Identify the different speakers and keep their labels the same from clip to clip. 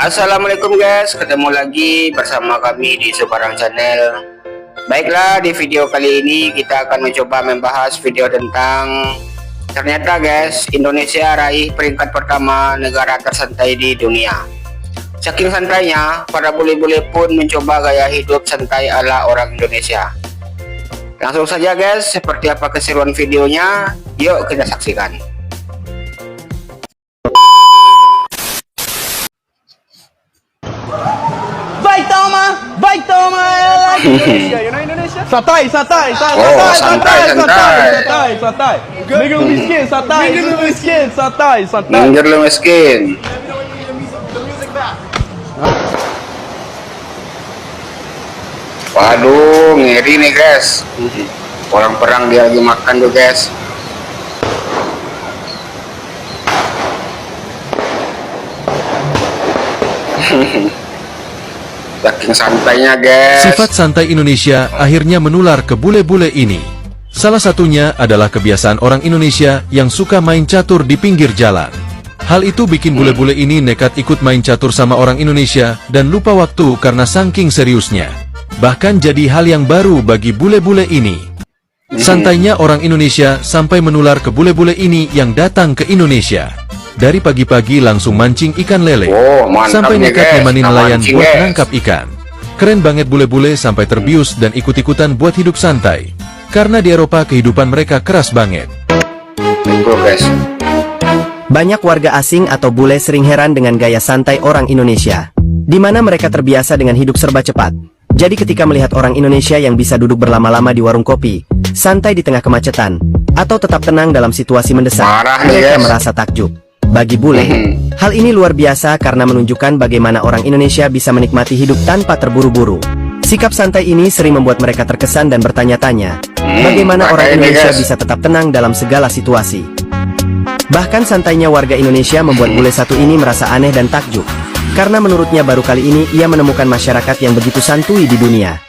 Speaker 1: Assalamualaikum guys, ketemu lagi bersama kami di Subarang Channel. Baiklah, di video kali ini kita akan mencoba membahas video tentang ternyata guys, Indonesia raih peringkat pertama negara tersantai di dunia. Saking santainya, para bule-bule pun mencoba gaya hidup santai ala orang Indonesia. Langsung saja guys, seperti apa keseruan videonya, yuk kita saksikan.
Speaker 2: Baik toma Indonesia, you know Indonesia? Santai. Minggir lu miskin, santai.
Speaker 1: Minggir lu miskin. Waduh, ngeri nih guys. Orang perang dia lagi makan tuh guys. Saking santainya guys.
Speaker 3: Sifat santai Indonesia akhirnya menular ke bule-bule ini. Salah satunya adalah kebiasaan orang Indonesia yang suka main catur di pinggir jalan. Hal itu bikin bule-bule ini nekat ikut main catur sama orang Indonesia dan lupa waktu karena saking seriusnya. Bahkan jadi hal yang baru bagi bule-bule ini. Santainya orang Indonesia sampai menular ke bule-bule ini yang datang ke Indonesia. Dari pagi-pagi langsung mancing ikan lele, sampai nekat nemanin nelayan buat nangkap ikan. Keren banget bule-bule sampai terbius dan ikut-ikutan buat hidup santai. Karena di Eropa kehidupan mereka keras banget.
Speaker 4: Banyak warga asing atau bule sering heran dengan gaya santai orang Indonesia, di mana mereka terbiasa dengan hidup serba cepat. Jadi ketika melihat orang Indonesia yang bisa duduk berlama-lama di warung kopi, santai di tengah kemacetan, atau tetap tenang dalam situasi mendesak, mereka merasa takjub. Bagi bule, hal ini luar biasa karena menunjukkan bagaimana orang Indonesia bisa menikmati hidup tanpa terburu-buru. Sikap santai ini sering membuat mereka terkesan dan bertanya-tanya, bagaimana orang Indonesia bisa tetap tenang dalam segala situasi. Bahkan santainya warga Indonesia membuat bule satu ini merasa aneh dan takjub, karena menurutnya baru kali ini ia menemukan masyarakat yang begitu santuy di dunia.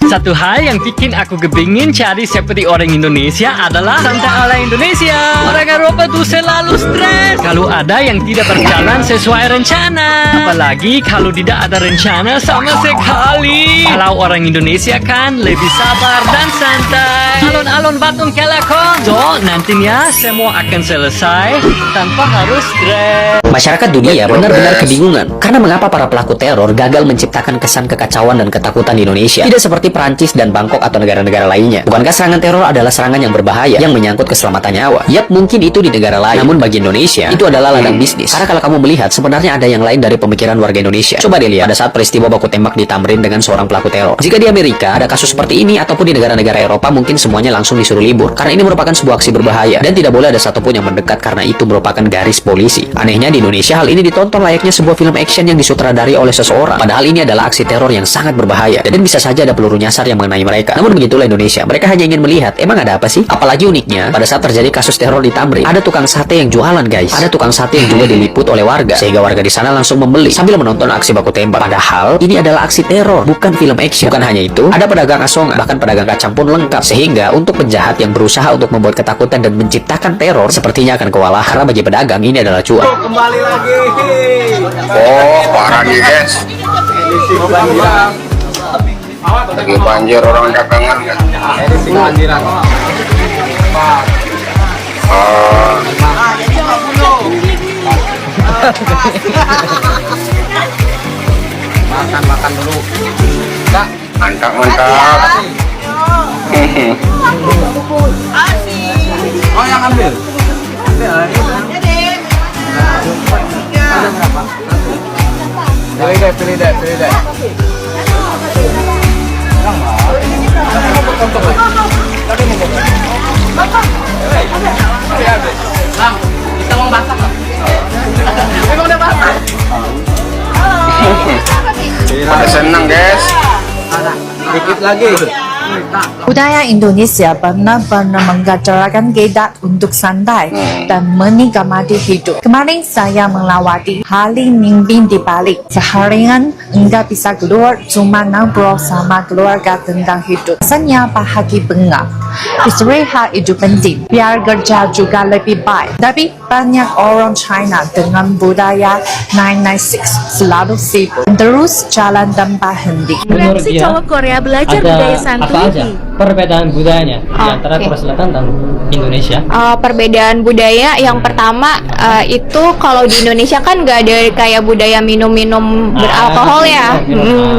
Speaker 5: Satu hal yang bikin aku kepingin cari seperti orang Indonesia adalah santai ala Indonesia. Orang Eropa tuh selalu stres kalau ada yang tidak berjalan sesuai rencana. Apalagi kalau tidak ada rencana sama sekali. Kalau orang Indonesia kan lebih sabar dan santai. Alon-alon batung kelakon. So, nantinya semua akan selesai tanpa harus stres.
Speaker 6: Masyarakat dunia benar-benar kebingungan karena mengapa para pelaku teror gagal menciptakan kesan kekacauan dan ketakutan di Indonesia. Tidak seperti Perancis dan Bangkok atau negara-negara lainnya. Bukankah serangan teror adalah serangan yang berbahaya yang menyangkut keselamatan nyawa? Yap, mungkin itu di negara lain. Namun bagi Indonesia, itu adalah ladang bisnis. Karena kalau kamu melihat, sebenarnya ada yang lain dari pemikiran warga Indonesia. Coba deh lihat, pada saat peristiwa baku tembak di Tamrin dengan seorang pelaku teror. Jika di Amerika ada kasus seperti ini, ataupun di negara-negara Eropa, mungkin semuanya langsung disuruh libur. Karena ini merupakan sebuah aksi berbahaya. Dan tidak boleh ada satupun yang mendekat karena itu merupakan garis polisi. Anehnya di Indonesia, hal ini ditonton layaknya sebuah film action yang disutradari oleh seseorang. Padahal ini adalah aksi teror yang sangat berbahaya. Dan bisa saja ada peluru nyasar yang mengenai mereka. Namun begitulah Indonesia. Mereka hanya ingin melihat, emang ada apa sih? Apalagi uniknya, pada saat terjadi kasus teror di Tamrin, ada tukang sate yang jualan guys. Ada tukang sate yang juga diliput oleh warga. Sehingga warga di sana langsung membeli sambil menonton aksi baku tembak. Padahal ini adalah aksi teror, bukan film action. Bukan hanya itu, ada pedagang asongan, bahkan pedagang kacang pun lengkap. Sehingga untuk penjahat yang berusaha untuk membuat ketakutan dan menciptakan teror, sepertinya akan kewalahan. Karena bagi pedagang ini adalah cuan.
Speaker 2: Kembali lagi.
Speaker 1: Oh, parah nih guys. Lagi banjir orang dagangan kan.
Speaker 2: Makan dulu.
Speaker 1: Mantap.
Speaker 2: Oh, yang ambil. Pilih deh. Kita mau masak. Emang udah masak?
Speaker 1: Pada senang guys.
Speaker 2: Dikit lagi.
Speaker 7: Budaya Indonesia benar-benar mengajarkan kita untuk santai dan menikmati hidup. Kemarin saya melawati hari Minggu di Bali. Seharian enggak bisa keluar, cuma ngobrol sama keluarga tentang hidup. Rasanya bahagia banget. Istirahat itu penting, biar kerja juga lebih baik. Tapi banyak orang China dengan budaya 996 selalu sibuk, terus jalan tanpa henti.
Speaker 8: Reaksi cowok Korea belajar budaya santuy.
Speaker 5: perbedaan budayanya di antara Korea Selatan dan Indonesia?
Speaker 8: Perbedaan budaya yang pertama itu kalau di Indonesia kan nggak ada kayak budaya minum-minum beralkohol ya,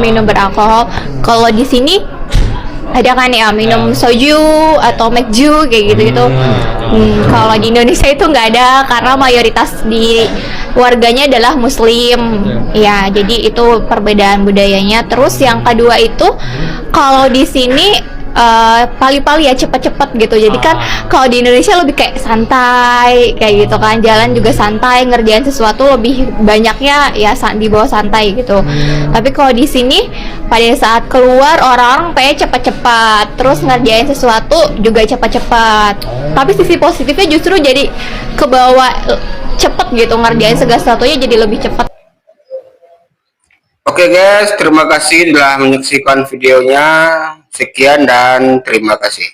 Speaker 8: minum beralkohol. Kalau di sini ada kan ya minum soju atau mekju kayak gitu-gitu. Kalau di Indonesia itu nggak ada karena mayoritas di warganya adalah Muslim. Ya, jadi itu perbedaan budayanya. Terus yang kedua itu kalau di sini pali-pali ya cepet-cepet gitu. Jadi kan kalau di Indonesia lebih kayak santai kayak gitu kan, jalan juga santai, ngerjain sesuatu lebih banyaknya ya di bawah santai gitu. Tapi kalau di sini pada saat keluar orang-orang pengen cepet-cepet, terus ngerjain sesuatu juga cepet-cepet. Tapi sisi positifnya justru jadi kebawa cepet gitu, ngerjain segala sesuatunya jadi lebih cepet.
Speaker 1: Oke guys, terima kasih telah menyaksikan videonya. Sekian dan terima kasih.